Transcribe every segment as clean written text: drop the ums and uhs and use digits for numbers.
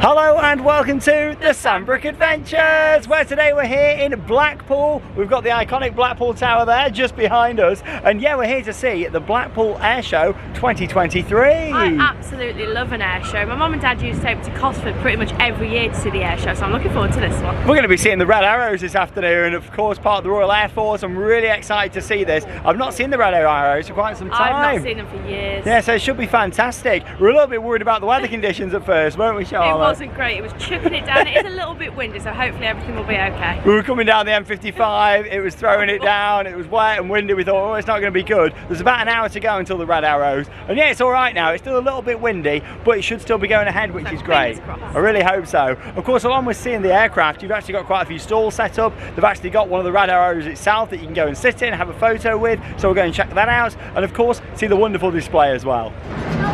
Hello and welcome to the Sandbrook Adventures, where today we're here in Blackpool. We've got the iconic Blackpool Tower there just behind us, and yeah, we're here to see the Blackpool Air Show 2023. I absolutely love an air show. My mum and dad used to take me to Cosford pretty much every year to see the air show, so I'm looking forward to this one. We're going to be seeing the Red Arrows this afternoon, of course part of the Royal Air Force. I'm really excited to see this. I've not seen the Red Arrows for quite some time. I've not seen them for years. Yeah, so it should be fantastic. We're a little bit worried about the weather conditions at first, weren't we, Charlotte? It wasn't great. It was chucking it down. It is a little bit windy, so hopefully everything will be okay. We were coming down the M55, it was throwing it down, it was wet and windy. We thought, oh, it's not going to be good. There's about an hour to go until the Red Arrows, and yeah, it's all right now. It's still a little bit windy, but it should still be going ahead, which is great. I really hope so. Of course, along with seeing the aircraft, you've actually got quite a few stalls set up. They've actually got one of the Red Arrows itself that you can go and sit in, have a photo with, so we'll go and check that out, and of course see the wonderful display as well.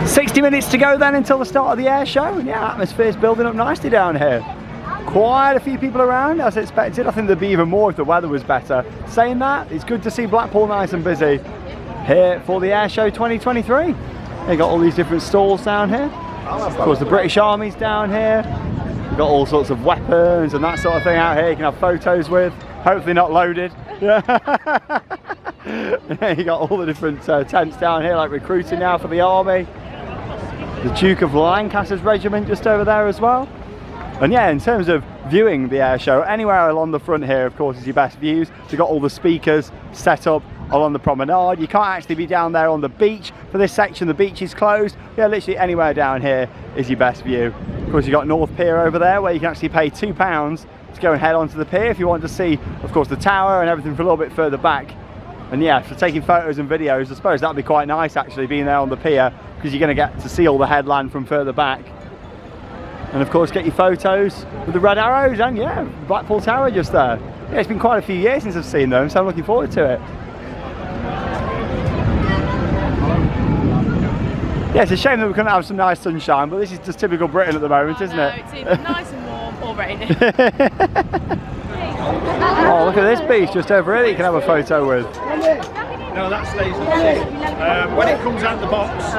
60 minutes to go then until the start of the air show, and yeah, atmosphere's building up nicely down here. Quite a few people around as expected. I think there'd be even more if the weather was better. Saying that, it's good to see Blackpool nice and busy here for the Air Show 2023. They got all these different stalls down here. Of course, the British Army's down here. We've got all sorts of weapons and that sort of thing out here you can have photos with. Hopefully not loaded. Yeah. You got all the different tents down here, like recruiting now for the army. The Duke of Lancaster's regiment just over there as well. And yeah, in terms of viewing the air show, anywhere along the front here, of course, is your best views. So you've got all the speakers set up along the promenade. You can't actually be down there on the beach for this section. The beach is closed. Yeah, literally anywhere down here is your best view. Of course, you've got North Pier over there, where you can actually pay £2 to go and head onto the pier if you want to see, of course, the tower and everything from a little bit further back. And yeah, for taking photos and videos, I suppose that'd be quite nice actually, being there on the pier, because you're going to get to see all the headland from further back. And of course get your photos with the Red Arrows, and yeah, Blackpool Tower just there. Yeah, it's been quite a few years since I've seen them, so I'm looking forward to it. Yeah, it's a shame that we couldn't have some nice sunshine, but this is just typical Britain at the moment, isn't it? It's either nice and warm or rainy. Oh, look at this beach just over here that you can have a photo with. No, that's laser. When it comes out the box, the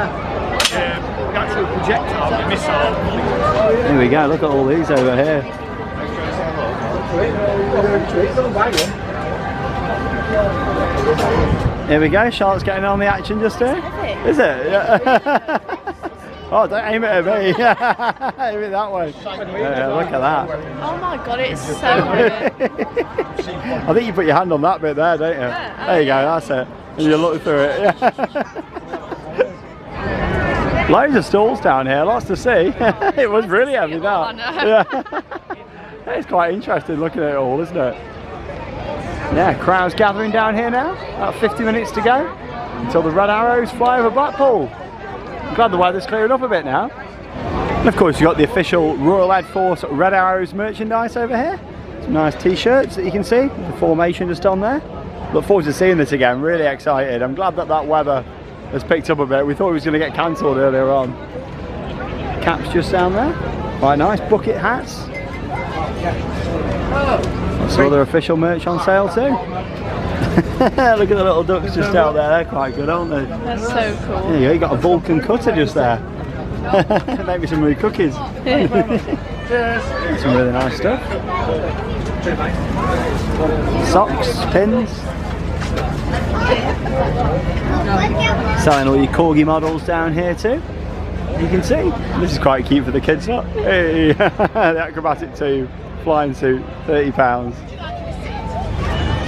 actual projectile, the missile. Here we go, look at all these over here. Here we go, Charlotte's getting on the action just here. Is it? Yeah. Oh, don't aim it at me. Aim it that way. Yeah, look at that. Oh my god, it's so good. I think you put your hand on that bit there, don't you? Yeah. There you go, that's it. And you look through it. Yeah. Loads of stalls down here, lots to see. It was really heavy, that. Yeah. It's quite interesting looking at it all, isn't it? Yeah, crowds gathering down here now. About 50 minutes to go until the Red Arrows fly over Blackpool. I'm glad the weather's clearing up a bit now. And of course you've got the official Royal Air Force Red Arrows merchandise over here. Some nice t-shirts that you can see, the formation just on there. Look forward to seeing this again, really excited. I'm glad that that weather has picked up a bit. We thought it was going to get cancelled earlier on. Caps just down there, quite nice. Bucket hats. Some other official merch on sale too. Look at the little ducks just out there, they're quite good, aren't they? That's so cool. There you go, you got a Vulcan cutter just there. Maybe some new cookies. Some really nice stuff. Socks, pins. Selling all your corgi models down here too. You can see, this is quite cute for the kids, look. Hey, the acrobatic tube, flying suit, £30.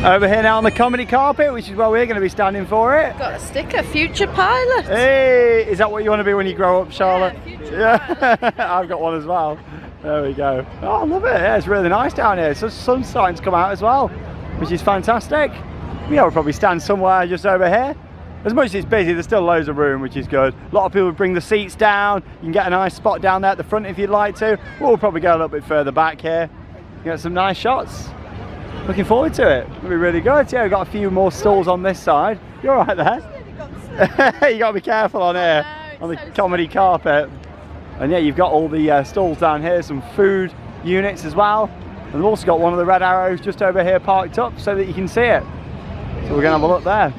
Over here now on the comedy carpet, which is where we're going to be standing for it. Got a sticker, future pilot. Hey, is that what you want to be when you grow up, Charlotte? Yeah, future pilot. I've got one as well. There we go. Oh, I love it. Yeah, it's really nice down here. So the sun's starting to come out as well, which is fantastic. Yeah, we'll probably stand somewhere just over here. As much as it's busy, there's still loads of room, which is good. A lot of people bring the seats down. You can get a nice spot down there at the front if you'd like to. We'll probably go a little bit further back here. Get some nice shots. Looking forward to it. It'll be really good. Yeah, we've got a few more stalls on this side. You're all right there. You got to be careful on here, on the comedy carpet. And yeah, you've got all the stalls down here, some food units as well. And we've also got one of the Red Arrows just over here parked up so that you can see it. So we're going to have a look there.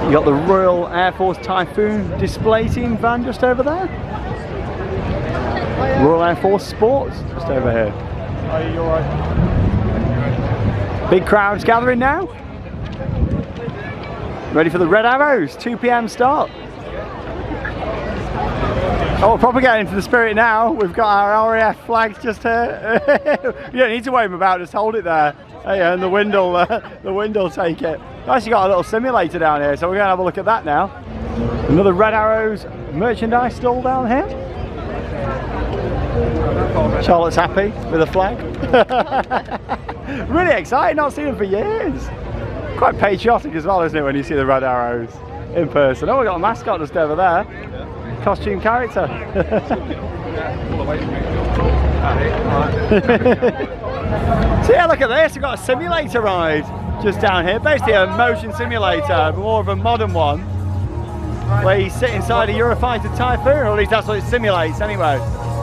You've got the Royal Air Force Typhoon display team van just over there. Royal Air Force Sports just over here. Are you alright? Big crowds gathering now. Ready for the Red Arrows, 2 PM start. Oh, we're probably getting into the spirit now. We've got our RAF flags just here. You don't need to wave them about, just hold it there. Hey, and the wind will take it. We've actually got a little simulator down here, so we're going to have a look at that now. Another Red Arrows merchandise stall down here. Charlotte's happy with a flag. Really excited, not seen them for years. Quite patriotic as well, isn't it, when you see the Red Arrows in person. Oh, we've got a mascot just over there. Costume character. So yeah, look at this, we've got a simulator ride just down here. Basically a motion simulator, but more of a modern one, where you sit inside a Eurofighter Typhoon, or at least that's what it simulates anyway.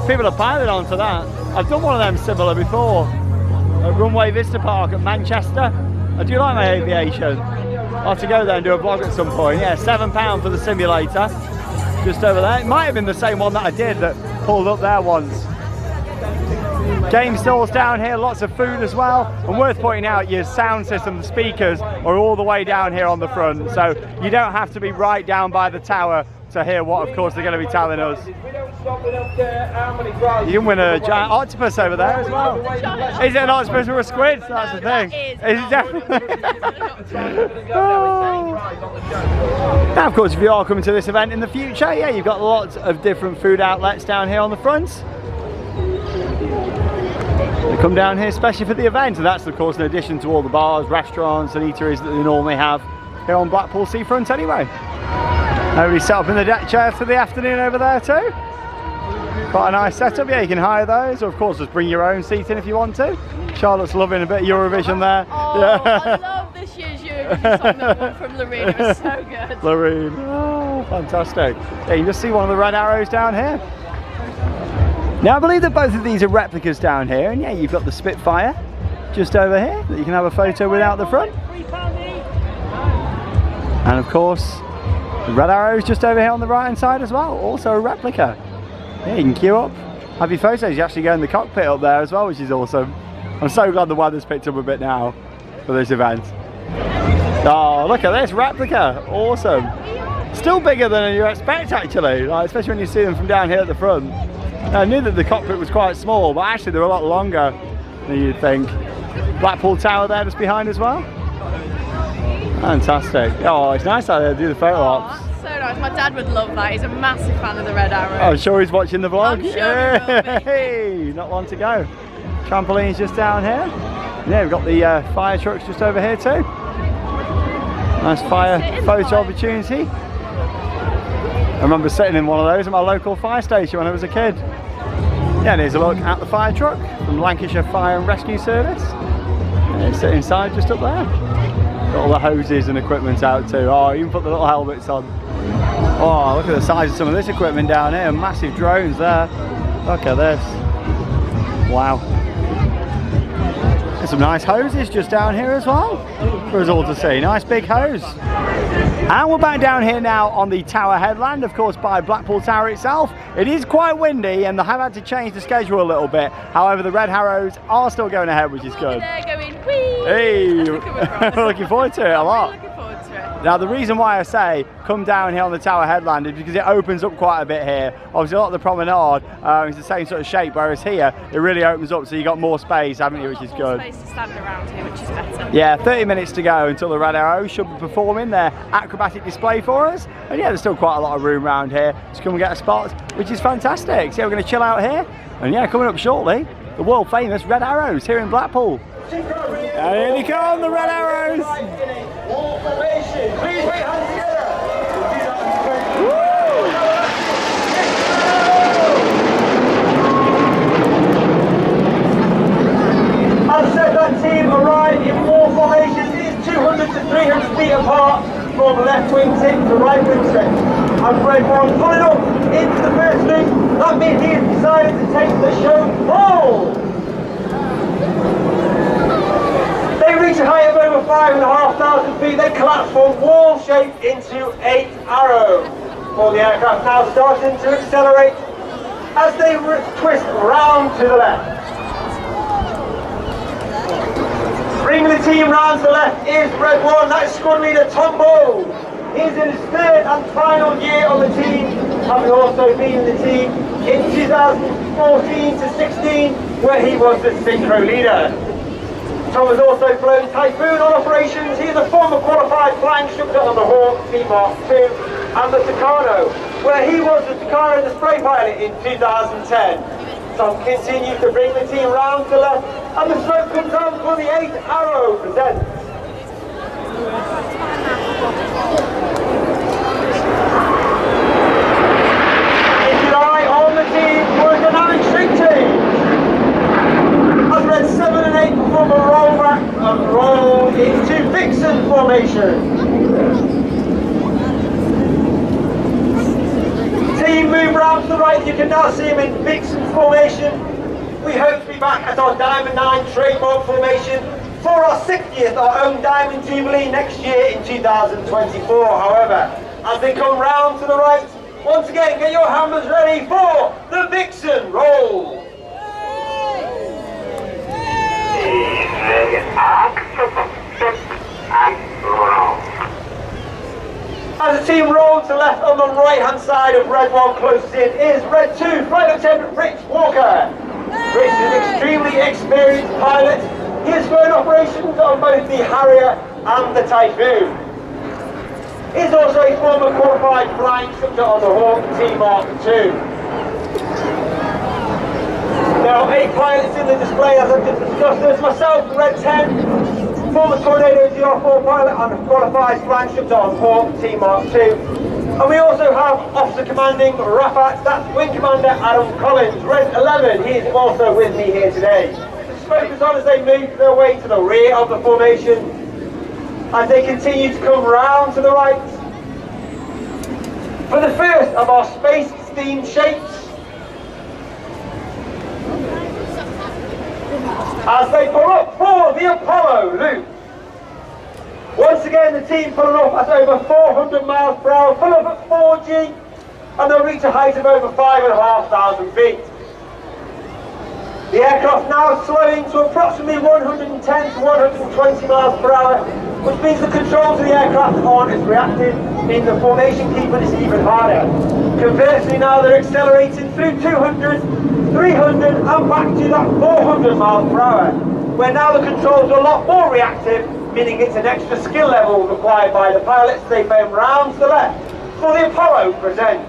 People are piling onto that. I've done one of them similar before at Runway Vista Park at Manchester. I do like my aviation. I'll have to go there and do a vlog at some point. Yeah, £7 for the simulator. Just over there. It might have been the same one that I did that pulled up there once. Game stalls down here, lots of food as well. And worth pointing out, your sound system, the speakers are all the way down here on the front. So you don't have to be right down by the tower to hear what, of course, they're going to be telling us. You can win a giant octopus over there as well. Is it an octopus or a squid? That's the thing. Is it definitely? Oh. Now, of course, if you are coming to this event in the future, yeah, you've got lots of different food outlets down here on the front. They come down here especially for the event, and that's, of course, in addition to all the bars, restaurants and eateries that they normally have here on Blackpool seafront anyway. Everybody set up in the deck chairs for the afternoon over there too. Quite a nice setup, yeah, you can hire those, or of course just bring your own seat in if you want to. Charlotte's loving a bit of Eurovision there. Oh, yeah. I love this year's Eurovision song, that one from Loreen, it was so good. Loreen, oh, fantastic. Yeah, you can just see one of the Red Arrows down here. Now I believe that both of these are replicas down here, and yeah, you've got the Spitfire just over here that you can have a photo with out the front. And of course, the Red Arrows just over here on the right hand side as well, also a replica. Yeah, you can queue up, have your photos, you actually go in the cockpit up there as well, which is awesome. I'm so glad the weather's picked up a bit now for this event. Oh, look at this replica, awesome. Still bigger than you expect actually, like, especially when you see them from down here at the front. I knew that the cockpit was quite small, but actually they're a lot longer than you'd think. Blackpool Tower there just behind as well. Fantastic. Oh, it's nice out there to do the photo ops. So nice. My dad would love that. He's a massive fan of the Red Arrow. I'm sure he's watching the vlog. I'm sure he will be. Hey, not long to go. Trampoline's just down here. Yeah, we've got the fire trucks just over here too. Nice fire photo opportunity. I remember sitting in one of those at my local fire station when I was a kid. Yeah, and here's a look at the fire truck from Lancashire Fire and Rescue Service. And it's sitting inside just up there. Got all the hoses and equipment out too. Oh, even put the little helmets on. Oh, look at the size of some of this equipment down here. Massive drones there. Look at this. Wow. There's some nice hoses just down here as well for us all to see. Nice big hose. And we're back down here now on the Tower Headland, of course, by Blackpool Tower itself. It is quite windy and they have had to change the schedule a little bit. However, the Red Arrows are still going ahead, which is good. They're going, whee! Hey, looking forward to it a lot. Looking forward to it. Now, the reason why I say come down here on the Tower Headland is because it opens up quite a bit here. Obviously, a lot of the promenade is the same sort of shape, whereas here it really opens up, so you've got more space, haven't you, which is good. More space to stand around here, which is better. Yeah, 30 minutes to go until the Red Arrows should be performing their acrobatic display for us. And yeah, there's still quite a lot of room around here to come and get a spot, which is fantastic. So yeah, we're going to chill out here. And yeah, coming up shortly, the world famous Red Arrows here in Blackpool. And here they come, the Red Arrows. Wall formation. Please wait, hands together. As second team arrive in wall formation, it is 200 to 300 feet apart from left wing tip to right wing tip. And for everyone pulling up into the first loop, that means he has decided to take the show full. They reach a height of over 5,500 feet, they collapse from wall shape into 8 arrow. All the aircraft now starting to accelerate as they twist round to the left. Bringing the team round to the left is Red 1, that is squad leader Tom Ball. He's in his third and final year on the team, having also been in the team in 2014 to 16, where he was the synchro leader. Tom has also flown Typhoon on operations. He is a former qualified flying instructor on the Hawk, Team Mark II, and the Tucano, where he was the Tucano the spray pilot in 2010. Tom continues to bring the team round to the left, and the smoke comes on for the 8 Arrow presents. Keep your eye on the team for a dynamic string change. As Red 7 and 8 perform a roll back and roll into Vixen formation. Team move round to the right, you can now see him in Vixen formation. We hope to be back at our Diamond 9 trademark formation for our 60th, our own Diamond Jubilee next year in 2024. However, as they come round to the right, once again get your hammers ready for the Vixen roll. As the team rolls to the left, on the right hand side of Red 1 closest in is Red 2, Flight Lieutenant Rich Walker. Rich is an extremely experienced pilot. He has flown operations on both the Harrier and the Typhoon. He is also a former qualified flying instructor on the Hawk Team Mark II. Now, 8 pilots in the display, as I've just discussed. There's myself, Red 10, former Tornado GR4 pilot and a qualified flying instructor on Hawk Team Mark II. And we also have Officer Commanding Rafat, that's Wing Commander Adam Collins, Red 11. He is also with me here today. The smoke is on as they move their way to the rear of the formation, as they continue to come round to the right. For the first of our space-themed shapes, as they pull up for the Apollo loop. Once again, the team pulling up at over 400 miles per hour, pull up at 4G, and they'll reach a height of over 5,500 feet. The aircraft now slowing to approximately 110 to 120 miles per hour, which means the controls of the aircraft aren't as reactive, meaning the formation keeping is even harder. Conversely, now they're accelerating through 200, 300 and back to that 400 miles per hour, where now the controls are a lot more reactive, meaning it's an extra skill level required by the pilots. They bend round to the left for the Apollo present.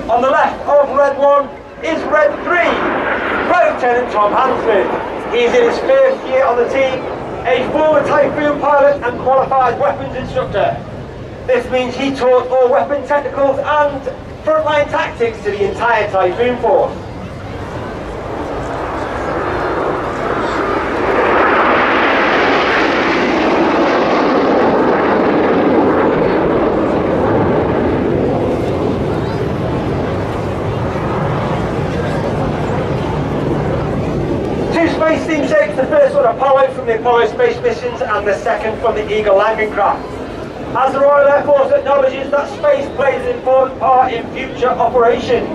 On the left of Red 1 is Red 3, Flight Lieutenant Tom Hansford. He's in his first year on the team, a former Typhoon pilot and qualified weapons instructor. This means he taught all weapon technicals and frontline tactics to the entire Typhoon force. Space-themed shapes, the first one Apollo from the Apollo space missions and the second from the Eagle landing craft. As the Royal Air Force acknowledges that space plays an important part in future operations,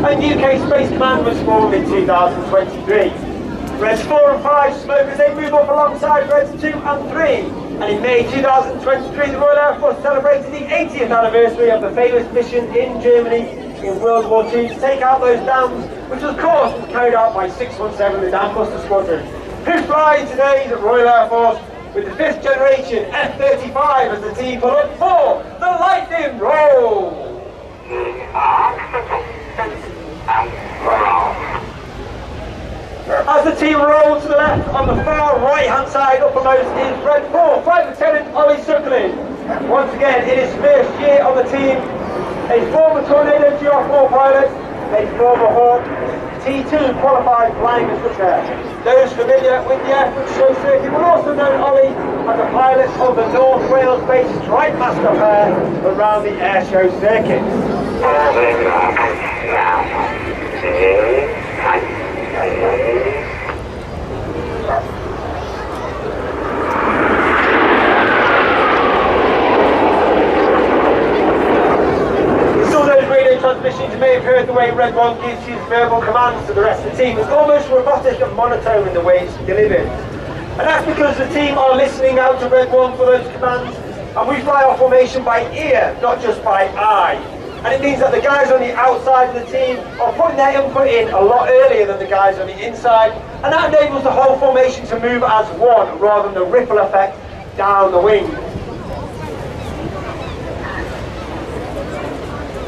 and UK Space Command was formed in 2023. Reds 4 and 5 smoke as they move up alongside Reds 2 and 3, and in May 2023 the Royal Air Force celebrated the 80th anniversary of the famous mission in Germany in World War II to take out those dams, which of course was carried out by 617, the Dam Buster Squadron, who fly today's Royal Air Force with the 5th generation F-35 as the team pull up for the lightning roll. As the team rolls to the left, on the far right hand side uppermost is Red 4, Flight Lieutenant Ollie Suckling. Once again, in his first year on the team, a former Tornado GR4 pilot, a former Hawk T2 qualified flying instructor. Those familiar with the Airfoot Show circuit will also know Ollie as a pilot of the North Wales-based Strike Master pair around the Air Show circuit. Transmission Red 1 gives his verbal commands to the rest of the team. It's almost robotic and monotone in the way it's delivered. And that's because the team are listening out to Red 1 for those commands, and we fly our formation by ear, not just by eye. And it means that the guys on the outside of the team are putting their input in a lot earlier than the guys on the inside, and that enables the whole formation to move as one rather than the ripple effect down the wing.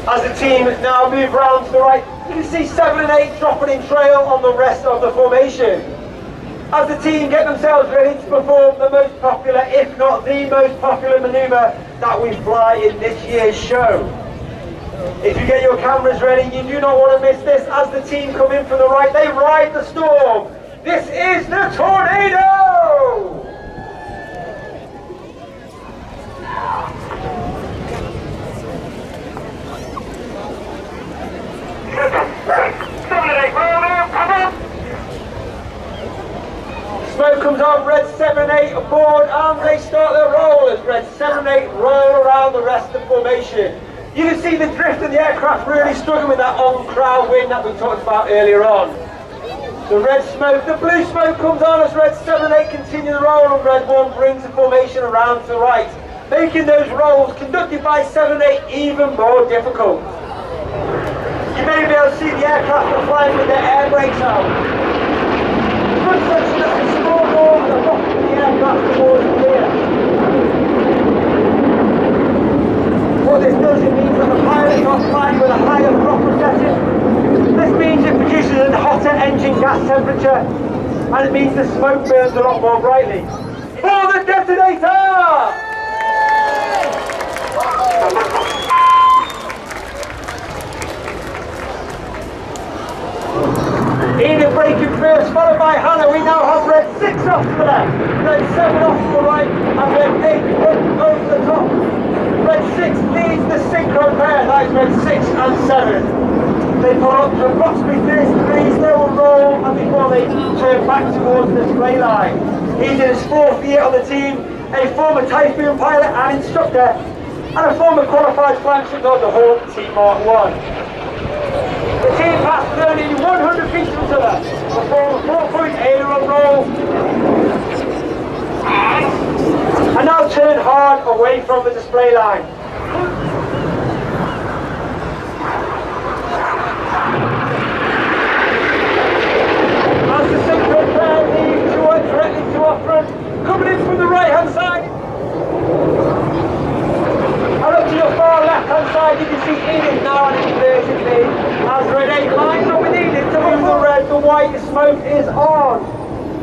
As the team now move round to the right, you can see 7 and 8 dropping in trail on the rest of the formation. As the team get themselves ready to perform the most popular, if not the most popular manoeuvre that we fly in this year's show. If you get your cameras ready, you do not want to miss this. As the team come in from the right, they ride the storm. This is the tornado! Smoke comes on, Red 7 and 8 aboard, and they start their roll as Red 7 and 8 roll around the rest of the formation. You can see the drift of the aircraft really struggling with that on-crowd wind that we talked about earlier on. The red smoke, the blue smoke comes on as Red 7 and 8 continue the roll, and Red 1 brings the formation around to the right, making those rolls conducted by 7 and 8 even more difficult. You may be able to see the aircraft are flying with their air brakes out. The front section has a small door and the bottom of the aircraft towards the rear. What this does, it means that the pilots are flying with a higher throttle setting. This means it produces a hotter engine gas temperature, and it means the smoke burns a lot more brightly. For the detonator! Enid braking first, followed by Hannah. We now have Red 6 off to the left, Red 7 off to the right, and Red 8 up over the top. Red 6 leads the synchro pair, that is Red 6 and 7. They pull up to approximately 30 degrees, they will roll, and before they turn back towards the display line. He's in his 4th year on the team, a former Typhoon pilot and instructor, and a former qualified flying instructor of the Hawk Team Mark 1. The team passed with only 100 feet to each other before a 4-point aileron roll, and now turn hard away from the display line. As the synchro pair leads directly to our front, coming in from the right hand side. And up to your far left hand side you can see Enid now on inverted lead. As Red 8 lines up with Enid to move the red, the white smoke is on.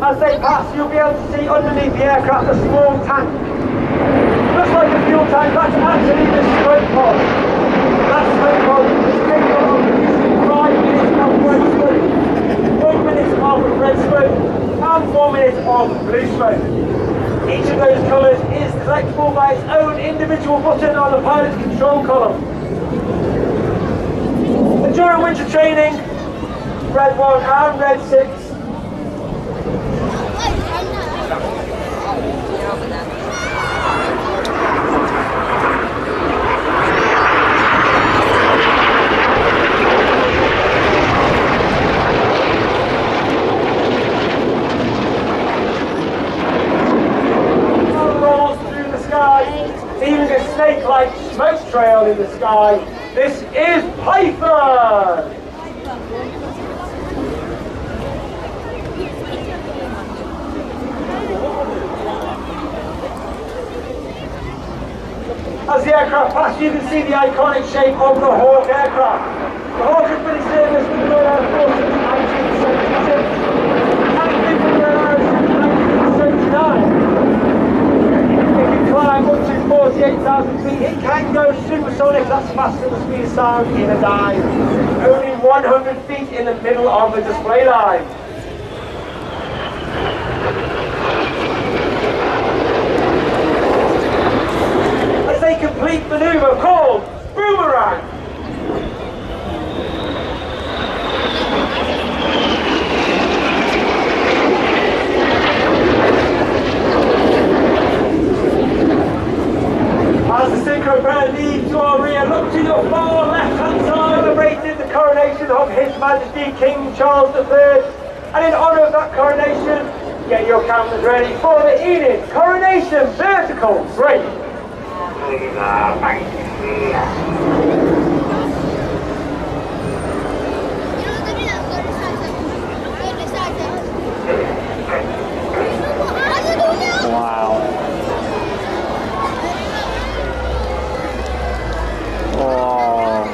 As they pass, you'll be able to see underneath the aircraft a small tank. Looks like a fuel tank, that's actually the smoke pod. That smoke pod is capable of producing 5 minutes of red smoke, 1 minute of red smoke, and 4 minutes of blue smoke. Each of those colours is selectable by its own individual button on the pilot's control column. And during winter training, Red 1 and Red 6 leaving a snake-like smoke trail in the sky. This is Python! As the aircraft passes, you can see the iconic shape of the Hawk aircraft. The Hawk has been in service with the Royal Air Force since 1976, and it's been with the Royal Air since 1979. Climb up to 48,000 feet, it can go supersonic, that's faster than the speed of sound in a dive. Only 100 feet in the middle of the display line. As they complete manoeuvre called Boomerang. As the synchro pair leads to our rear, look to your far left hand side, celebrating the coronation of King Charles III. And in honour of that coronation, get your cameras ready for the Enid Coronation Vertical Break. Wow. Oh.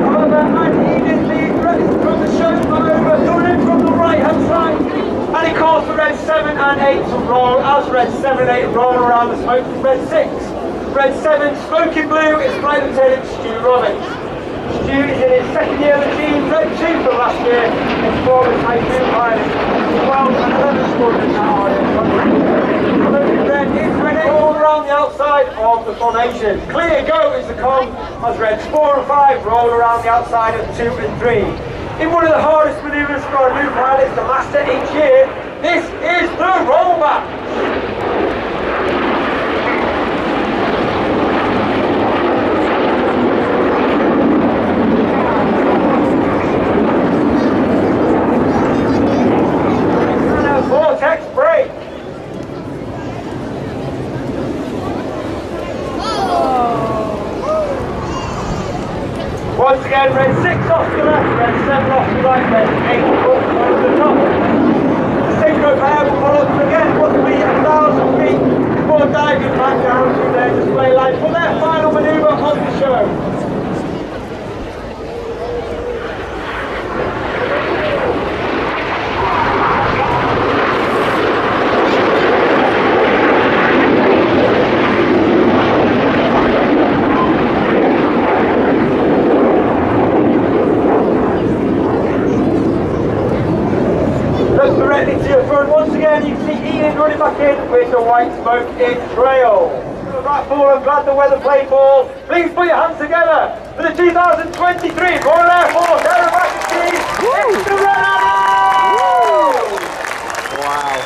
However, and Enid leads from the show over, coming in from the right hand side. And he calls for red 7 and 8 to roll, as red 7 and 8 roll around the smoke from red 6. Red 7, smoky blue, is Flight Lieutenant Stu Roberts. Stu is in his second year of the team, red 2 from last year, in former Typhoon pilot. 12 and 11 squadrons now are in smoky red is ready all around the outside of the formation. Clear go is the con, as reds 4 and 5 roll around the outside of 2 and 3. In one of the hardest manoeuvres for our new pilots to master each year, this is the rollback. Vortex break. Once again, red 6 off to the left, red 7 off to the right, red 8 up over the top. The synchro pair will follow them again, what will be 1,000 feet before diving back down to their display line for their final manoeuvre on the show. Once again, you can see Ian running back in with the white smoke in trail. Blackpool, I'm glad the weather played ball. Please put your hands together for the 2023 Royal Air Force Aerobatic Extra Red Arrows! Wow.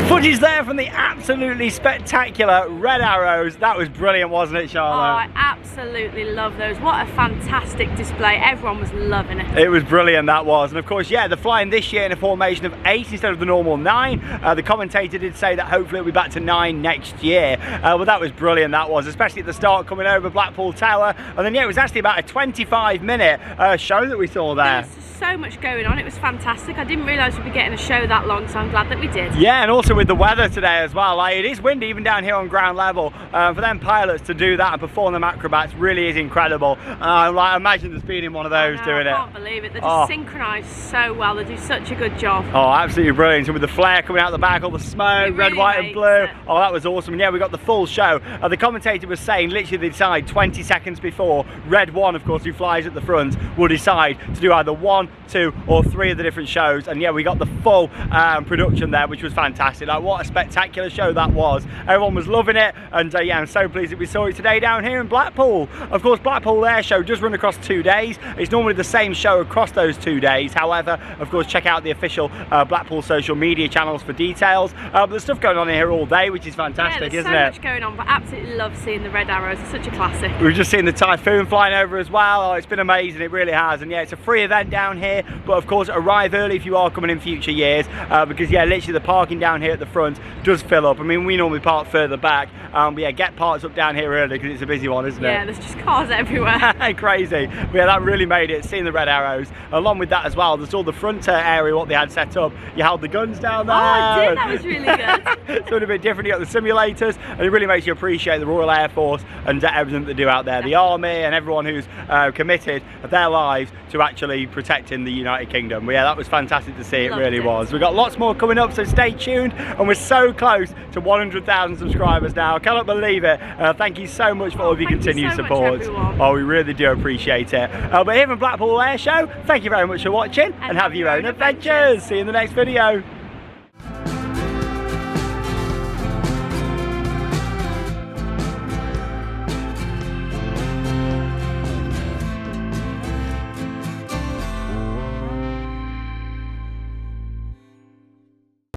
Footage there from the absolutely spectacular Red Arrows. That was brilliant, wasn't it, Charlotte? Oh, I absolutely love those. What a fantastic display. Everyone was loving it. It was brilliant, that was. And of course, yeah, they're flying this year in a formation of 8 instead of the normal 9. The commentator did say that hopefully it'll be back to 9 next year. Well, that was brilliant, that was, especially at the start coming over Blackpool Tower. And then, yeah, it was actually about a 25-minute show that we saw there. There's so much going on. It was fantastic. I didn't realise we'd be getting a show that long, so I'm glad that we did. Yeah, and also with the weather today as well. Like, it is windy even down here on ground level. For them pilots to do that and perform them acrobats really is incredible. Like, imagine just being in one of those doing it. I can't believe it. They're just synchronised so well. They do such a good job. Oh, absolutely brilliant. So with the flare coming out the back, all the smoke, red, really white and blue. it. Oh, that was awesome. And yeah, we got the full show. The commentator was saying literally they decide 20 seconds before Red 1, of course, who flies at the front, will decide to do either 1, 2 or 3 of the different shows. And yeah, we got the full production there, which was fantastic. Like, what a spectacular show that was. Everyone was loving it. And yeah, I'm so pleased that we saw it today down here in Blackpool. Of course, Blackpool Air Show does run across 2 days. It's normally the same show across those 2 days. However, of course, check out the official Blackpool social media channels for details. But there's stuff going on here all day, which is fantastic, yeah, isn't so it? much going on, but absolutely love seeing the Red Arrows. It's such a classic. We've just seen the Typhoon flying over as well. Oh, it's been amazing, it really has. And yeah, it's a free event down here, but of course arrive early if you are coming in future years, because yeah, literally the parking down here at the front does fill up. I mean, we normally park further back, but yeah, get parked up down here early because it's a busy one, isn't it? Yeah, there's just cars everywhere. Crazy. But yeah, that really made it, seeing the Red Arrows. Along with that as well, there's all the front area, what they had set up. You held the guns down there. Oh, I did, that was really good. Something a bit different. You got the simulators, and it really makes you appreciate the Royal Air Force and everything that they do out there. The army and everyone who's committed their lives to actually protecting the United Kingdom. But yeah, that was fantastic to see. It really was. We've got lots more coming up, so stay tuned. And we're so close to 100,000 subscribers now. I cannot believe it. Thank you so much for all of your continued support. Oh, we really do appreciate it. But here from Blackpool Air Show, thank you very much for watching, and have your own adventures. See you in the next video.